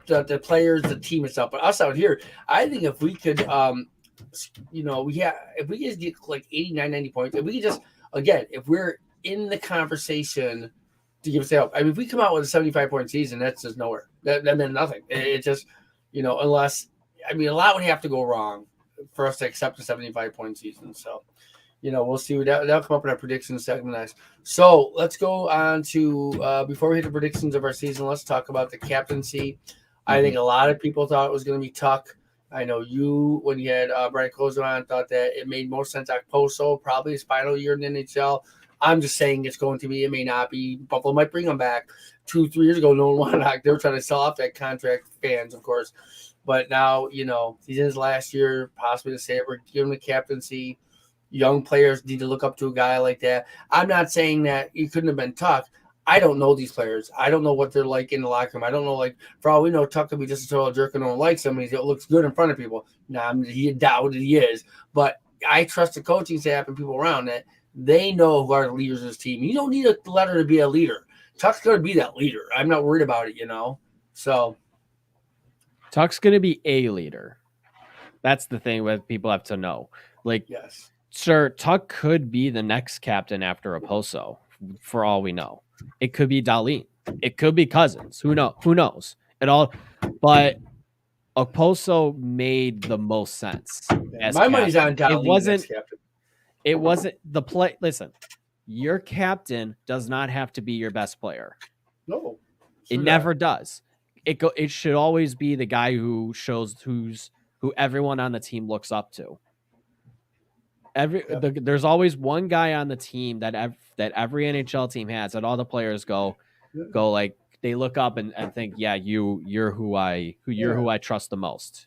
players, the team itself. But us out here, I think if we could, if we just get like 89, 90 points, if we could just, again, if we're in the conversation to give us help. I mean, if we come out with a 75-point season, that's just nowhere. That meant nothing. It just, unless, I mean, a lot would have to go wrong for us to accept a 75-point season. So, we'll see. That'll come up in our predictions segment next. So let's go on to, before we hit the predictions of our season, let's talk about the captaincy. I think a lot of people thought it was going to be Tuck. I know you, when you had Brian Kozo on, thought that it made more sense. Okposo, probably his final year in the NHL. I'm just saying it's going to be. It may not be. Buffalo might bring him back. 2-3 years ago, no one wanted Hawk. They were trying to sell off that contract, fans, of course. But now, he's in his last year, possibly to say it. We're giving him the captaincy. Young players need to look up to a guy like that. I'm not saying that he couldn't have been Tuck. I don't know these players. I don't know what they're like in the locker room. I don't know, like, for all we know, Tuck could be just a total jerk and don't like somebody that looks good in front of people. Nah, he doubted he is. But I trust the coaching staff and people around that they know who are the leaders of this team. You don't need a letter to be a leader. Tuck's going to be that leader. I'm not worried about it, So Tuck's going to be a leader. That's the thing that people have to know. Like, yes. Sir, Tuck could be the next captain after Oposo, for all we know. It could be Dahlin. It could be Cousins. Who knows? But Oposo made the most sense. Yeah, my money's on Dahlin next captain. It wasn't the play. Listen, your captain does not have to be your best player. No, it never does. It should always be the guy who shows who everyone on the team looks up to. there's always one guy on the team that every NHL team has, that all the players go like, they look up and think, yeah, you're who I trust the most.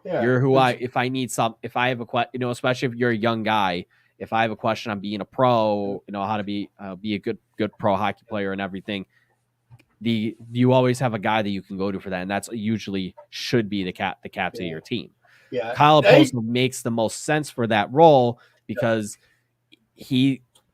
Yeah. You're who if I have a question, especially if you're a young guy, if I have a question on being a pro, how to be a good pro hockey player and everything, you always have a guy that you can go to for that, and that's usually should be the captain of your team. Yeah. Kyle Okposo makes the most sense for that role because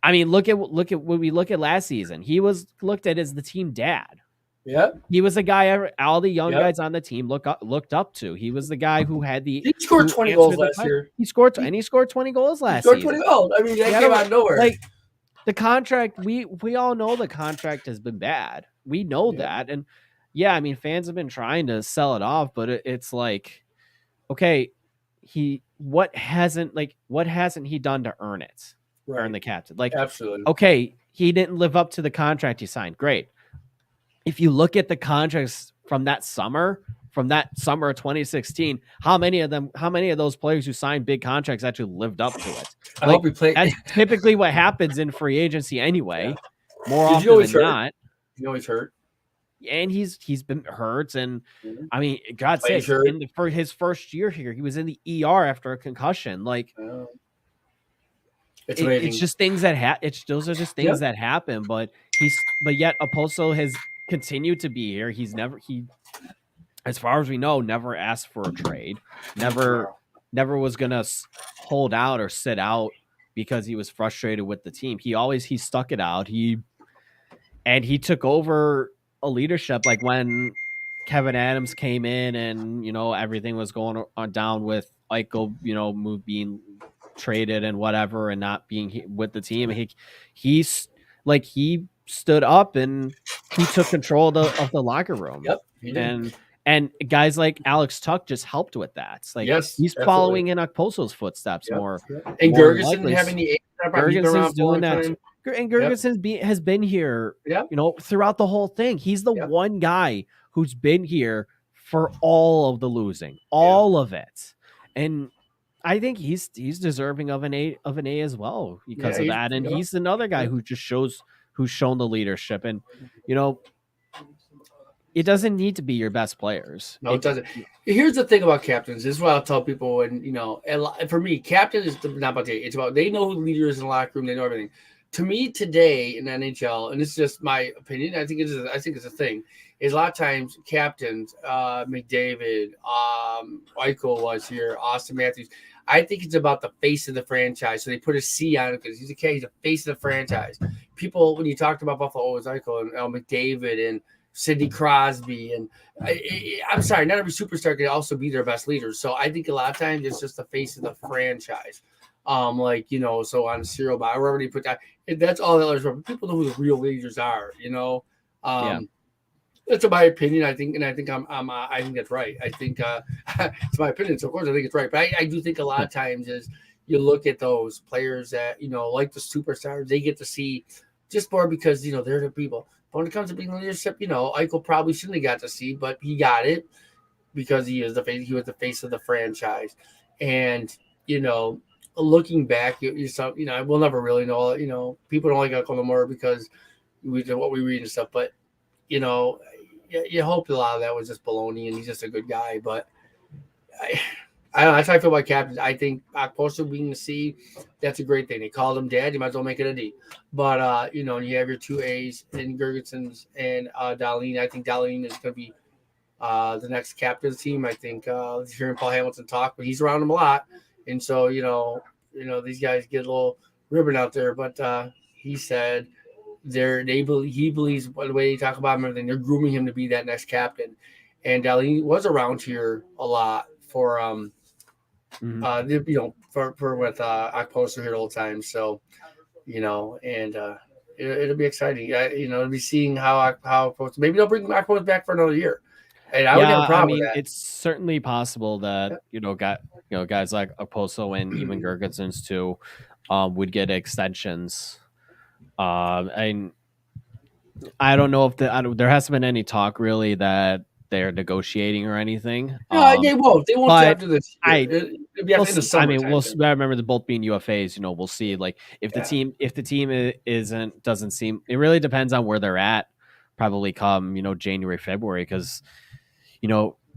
look at when we look at last season, he was looked at as the team dad. Yeah. He was a guy all the young guys on the team looked up to. He was the guy who had he scored 20 goals last year. He scored 20 goals last season. 20 goals. I mean, that came out of nowhere. Like, the contract, we all know the contract has been bad. We know that. And yeah, I mean, fans have been trying to sell it off, but it's like, okay, what hasn't he done to earn it? Right. Earn the captain? Like, absolutely. Okay, he didn't live up to the contract he signed. Great. If you look at the contracts from that summer of 2016, how many of those players who signed big contracts actually lived up to it? I hope we play. That's typically what happens in free agency anyway. More often than not. He's hurt. And he's been hurt, and I mean, God's sake, for his first year here, he was in the ER after a concussion. Like, it's just things that those are just things that happen. But yet Okposo has continued to be here. As far as we know, never asked for a trade. Never was gonna hold out or sit out because he was frustrated with the team. He stuck it out. He took over a leadership, like when Kevin Adams came in and everything was going on down with Eichel, being traded and whatever, and not being with the team. He stood up and he took control of the locker room. Yep, he did. And guys like Alex Tuch just helped with that. It's like, he's following in Okposo's footsteps more. And Gergensen having the Gergensen's doing that. And Gergensen has been here, throughout the whole thing. He's the one guy who's been here for all of the losing, all of it. And I think he's deserving of an A as well because of that. And he's another guy who's shown the leadership. And it doesn't need to be your best players. No, it doesn't. Here's the thing about captains. This is what I'll tell people. And for me, captain is not about it's about they know who the leader is in the locker room. They know everything. To me, today in NHL, and this is just my opinion, I think it's a thing. Is a lot of times captains, McDavid, Eichel was here, Austin Matthews. I think it's about the face of the franchise. So they put a C on it because he's the face of the franchise. People, when you talked about Buffalo, it was Eichel and McDavid and Sidney Crosby. And I'm sorry, not every superstar can also be their best leader. So I think a lot of times it's just the face of the franchise. So on a serial buy, wherever you put that, that's all that matters. People know who the real leaders are, That's my opinion. I think I think that's right. I think it's my opinion. So of course I think it's right. But I do think a lot of times is you look at those players that, like the superstars, they get to see just more because, they're the people. But when it comes to being leadership, Eichel probably shouldn't have got to see, but he got it because he was the face of the franchise. And, looking back, we'll never really know. People don't like Eichel no more because we did what we read and stuff. But you hope a lot of that was just baloney, and he's just a good guy. But I don't know. That's how I feel about captains. I think Okposo being the C, that's a great thing. They called him dad. You might as well make it a D. But you have your two A's in Gergensen's and Dahlin. I think Dahlin is going to be the next captain of the team. I think hearing Paul Hamilton talk, but he's around him a lot. And so, these guys get a little ribbon out there, but he said he believes the way they talk about him, everything, they're grooming him to be that next captain. And Dahlin was around here a lot for with Okposo here all the time. So, and it'll be exciting. It'll be seeing how Okposo, maybe they'll bring Okposo back for another year. And I would have a problem with that. It's certainly possible that guys like Okposo and even Gergensen's too would get extensions. And I don't know if there hasn't been any talk really that they're negotiating or anything. No, they won't. They won't But after this year. I It'll be after in the I summer mean, time. I remember the both being UFAs. We'll see. Like if Yeah. the team doesn't seem. It really depends on where they're at. Probably come January, February, because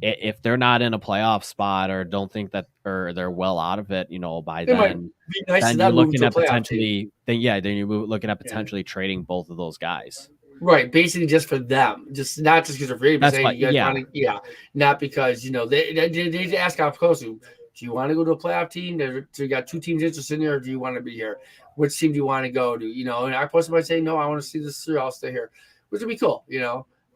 if they're not in a playoff spot or don't think that or they're well out of it, by It might then be nice to then not you're move looking to a at playoff team. potentially then you're looking at potentially trading both of those guys. Right, basically just for them, just not just because they're free, but That's say what. you guys Yeah, want to, not because they ask how close do you want to go to a playoff team? So you got two teams interested in there, or do you want to be here? Which team do you want to go to? And I posted by saying no, I want to see this through. I'll stay here, which would be cool.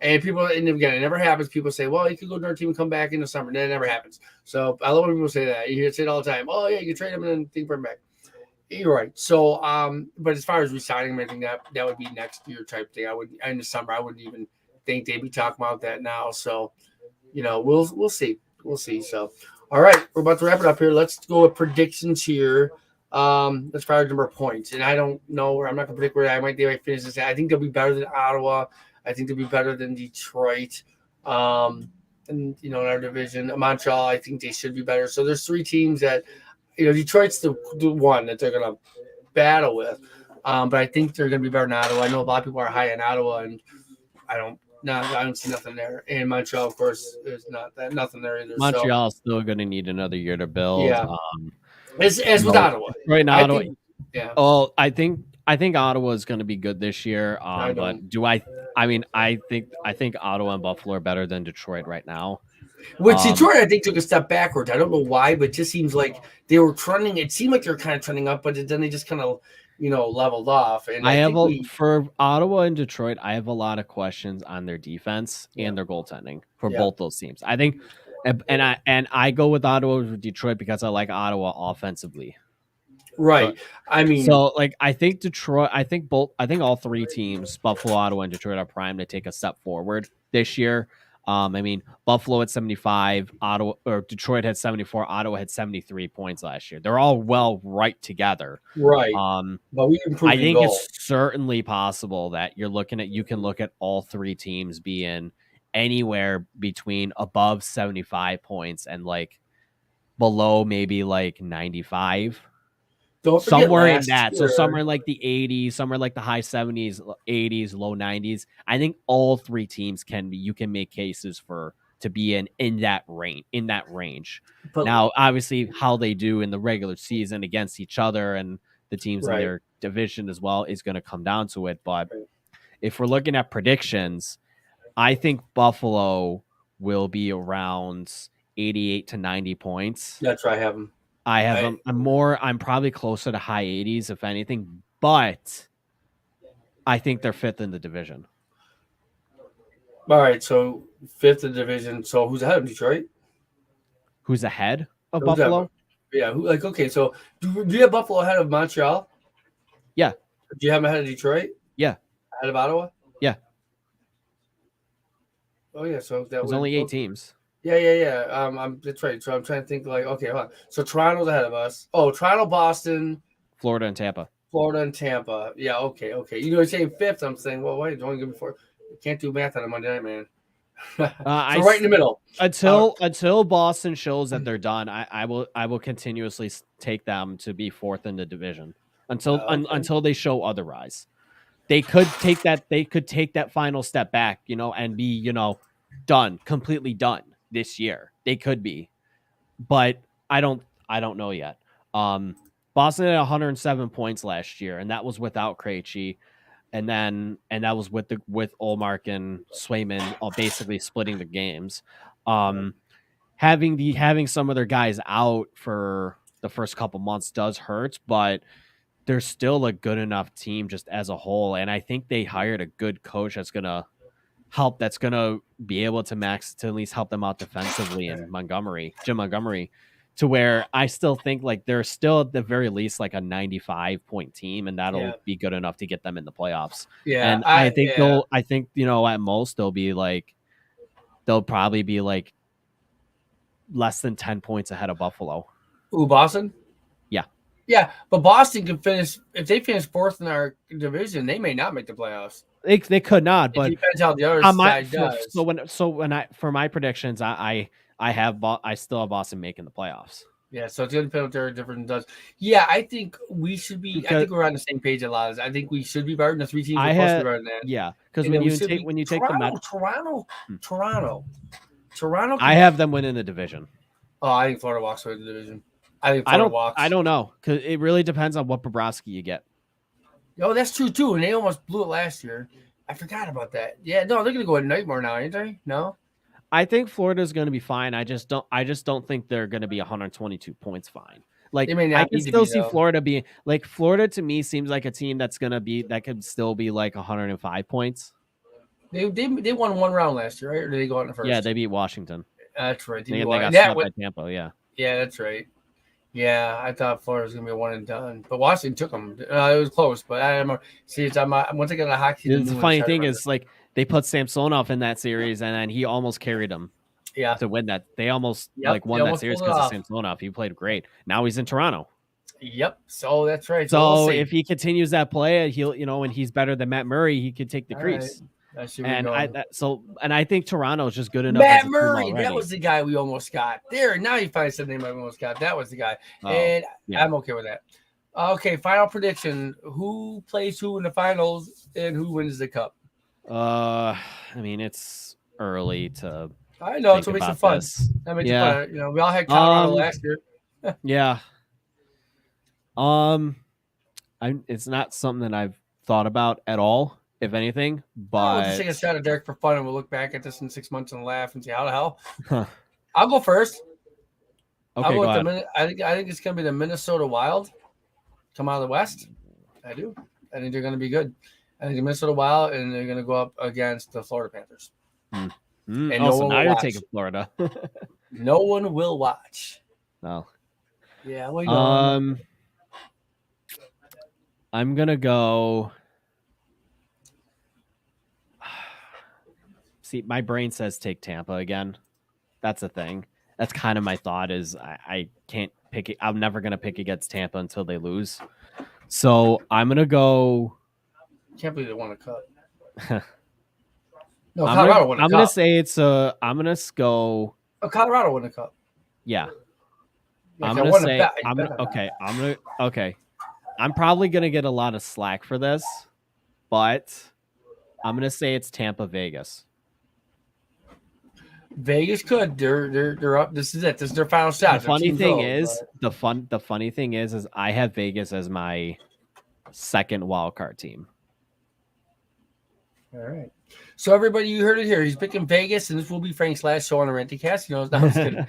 And people, and again, it never happens. People say, well, you could go to our team and come back in the summer. That never happens. So I love when people say that. You hear it say it all the time. Oh yeah, you can trade them and then think bring back. You're right. So, but as far as resigning him, I think that would be next year type thing. I would in the summer. I wouldn't even think they'd be talking about that now. So, we'll see. We'll see. So, all right, we're about to wrap it up here. Let's go with predictions here. Let's probably number of points, and I don't know. I'm not gonna predict where they might finish this. I think they'll be better than Ottawa. I think they'll be better than Detroit. And in our division, Montreal. I think they should be better. So there's three teams that. Detroit's the one that they're going to battle with. But I think they're going to be better than Ottawa. I know a lot of people are high in Ottawa, and I don't see nothing there. And Montreal, of course, is nothing there either. Montreal's still going to need another year to build. Yeah. As with Ottawa. Right now, Ottawa. Yeah. Oh, I think Ottawa is going to be good this year. But do I? I mean, I think Ottawa and Buffalo are better than Detroit right now. Which Detroit, I think, took a step backwards. I don't know why, but it just seems like they were trending. It seemed like they were kind of trending up, but then they just kind of, leveled off. And for Ottawa and Detroit, I have a lot of questions on their defense and their goaltending for both those teams. I think, and I go with Ottawa with Detroit because I like Ottawa offensively. Right. I think Detroit. I think all three teams, Buffalo, Ottawa, and Detroit, are primed to take a step forward this year. Buffalo had 75, Detroit had 74, Ottawa had 73 points last year. They're all right together. Right. But we improved. I think it's certainly possible that you can look at all three teams being anywhere between above 75 points and below maybe 95. Somewhere in that. So somewhere in the 80s, somewhere like the high 70s, 80s, low 90s. I think all three teams you can make cases to be in that range. But now, obviously, how they do in the regular season against each other and the teams in their division as well is going to come down to it. But if we're looking at predictions, I think Buffalo will be around 88 to 90 points. That's where I have them. I'm probably closer to high 80s, if anything, but I think they're fifth in the division. All right, so fifth in the division. So who's ahead of Detroit? Who's ahead of Buffalo? Yeah, okay, so do you have Buffalo ahead of Montreal? Yeah. Do you have them ahead of Detroit? Yeah. Ahead of Ottawa? Yeah. Oh, yeah, so there's only 8 teams. Yeah. That's right. So I'm trying to think okay, hold on. So Toronto's ahead of us. Oh, Toronto, Boston, Florida, and Tampa. Yeah, okay. You're saying fifth. I'm saying, well, wait, don't give me four. You can't do math on a Monday night, man. So right in the middle. Until Boston shows that they're done, I will continuously take them to be fourth in the division until they show otherwise. They could take that final step back, and be, completely done this year. They could be, but I don't know yet. Boston had 107 points last year, and that was without Krejci, and that was with Ullmark and Swayman basically splitting the games. Having some of their guys out for the first couple months does hurt, but they're still a good enough team just as a whole, and I think they hired a good coach that's gonna be able to at least help them out defensively in Jim Montgomery, to where I still think they're still at the very least a 95 point team, and that'll be good enough to get them in the playoffs. Yeah, and I think at most they'll probably be less than 10 points ahead of Buffalo. Ooh, Boston? Yeah. Yeah, but Boston can finish if they finish fourth in our division. They may not make the playoffs. They could not, It but depends how the other on my side does. when I for my predictions, I still have Boston making the playoffs. Yeah, so it's gonna depend what their difference does. Yeah, I think we should be. I Because think we're on the same page a lot. I think we should be better than the three teams. We're I supposed to be had better than that. yeah, because And when then we you should take be the Met, Toronto. Toronto. I have them winning the division. Oh, I think Florida walks away the division. I think Florida walks. I don't know because it really depends on what Bobrovsky you get. Oh, that's true too. And they almost blew it last year. I forgot about that. Yeah, no, they're gonna go at Nightmare now, ain't they? No. I think Florida's going to be fine. I just don't think they're going to be 122 points fine. Like They may I not can need to still be, see though. Florida being like Florida to me seems like a team that could still be like 105 points. They won one round last year, right? Or did they go out in the first? Yeah, they beat Washington. That's right. They got swept by Tampa. Yeah. Yeah, that's right. Yeah, I thought Florida was gonna be a one and done, but Washington took them. It was close, but I don't know. See, it's once again a hockey. The funny thing is, like they put Samsonov in that series, and then he almost carried them. Yeah, to win that. They almost won that series because of Samsonov. He played great. Now he's in Toronto. Yep. So that's right. So we'll if he continues that play, he'll and he's better than Matt Murray, he could take the crease. Right. And I think Toronto is just good enough. Matt Murray, that was the guy we almost got. There, now you finally said the name I almost got. That was the guy, and I'm okay with that. Okay, final prediction: who plays who in the finals, and who wins the cup? I mean, it's early to. I know, it's what makes it fun. That makes it fun. We all had Colorado last year. Yeah. It's not something that I've thought about at all, if anything. But we'll just take a shot at Derek for fun, and we'll look back at this in 6 months and laugh and see how the hell. I'll go first. Okay, go ahead. I think it's going to be the Minnesota Wild. Come out of the West. I do. I think they're going to be good. I think the Minnesota Wild, and they're going to go up against the Florida Panthers. And now you're taking Florida. No one will watch. No. Yeah. What are you doing? I'm gonna go. See, my brain says take Tampa again. That's the thing. That's kind of my thought. Is I can't pick it. I'm never gonna pick against Tampa until they lose. So I'm gonna go. Can't believe they won a cup. No, Colorado won a cup. I'm gonna say it's a. I'm gonna go. Oh, Colorado won a cup. Yeah. I'm gonna say. Okay. I'm probably gonna get a lot of slack for this, but I'm gonna say it's Tampa Vegas. Vegas could. They're up. This is it. This is their final shot. The funny thing is I have Vegas as my second wild card team. All right. So everybody, you heard it here. He's picking Vegas, and this will be Frank's last show on the Ranting Cast. No, I'm just kidding.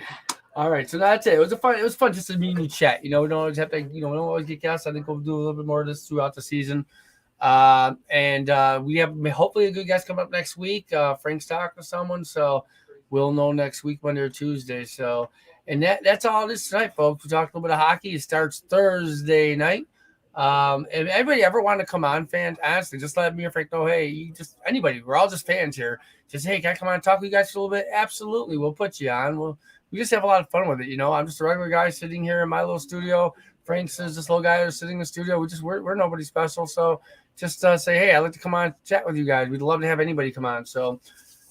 All right, so that's it. It was fun just to meet and chat. We don't always have to, we don't always get guests. I think we'll do a little bit more of this throughout the season. And we have hopefully a good guest coming up next week. Frank's talking to someone, so we'll know next week, Monday or Tuesday. So, and that's all this tonight, folks. We talked a little bit of hockey. It starts Thursday night. If anybody ever want to come on, fans, honestly, just let me or Frank know, hey, anybody, we're all just fans here. Just, hey, can I come on and talk with you guys for a little bit? Absolutely. We'll put you on. We just have a lot of fun with it. I'm just a regular guy sitting here in my little studio. Frank's is this little guy who's sitting in the studio. We're nobody special. So just say, hey, I'd like to come on and chat with you guys. We'd love to have anybody come on. So,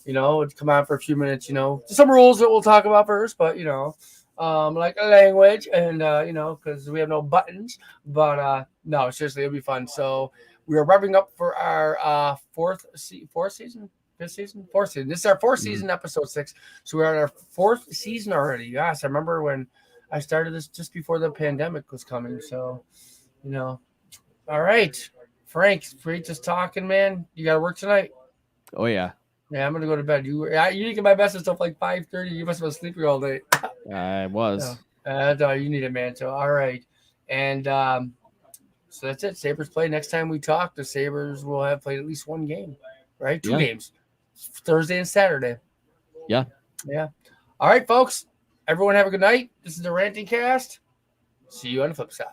come on for a few minutes, Just some rules that we'll talk about first, but, like language and, because we have no buttons. But, no, seriously, it'll be fun. So we are wrapping up for our fourth season. This season? Fourth season. This is our fourth season, episode 6. So we're on our fourth season already. Yes, I remember when I started this just before the pandemic was coming. So, All right. Frank, great just talking, man. You got to work tonight? Oh, yeah. Yeah, I'm going to go to bed. You didn't get my best of stuff like 5:30. You must have been sleeping all day. I was. No, you need it, man. So, all right. And so that's it. Sabres play. Next time we talk, the Sabres will have played at least one game, right? Two games. Thursday and Saturday. Yeah. All right, folks. Everyone have a good night. This is the Ranting Cast. See you on the flip side.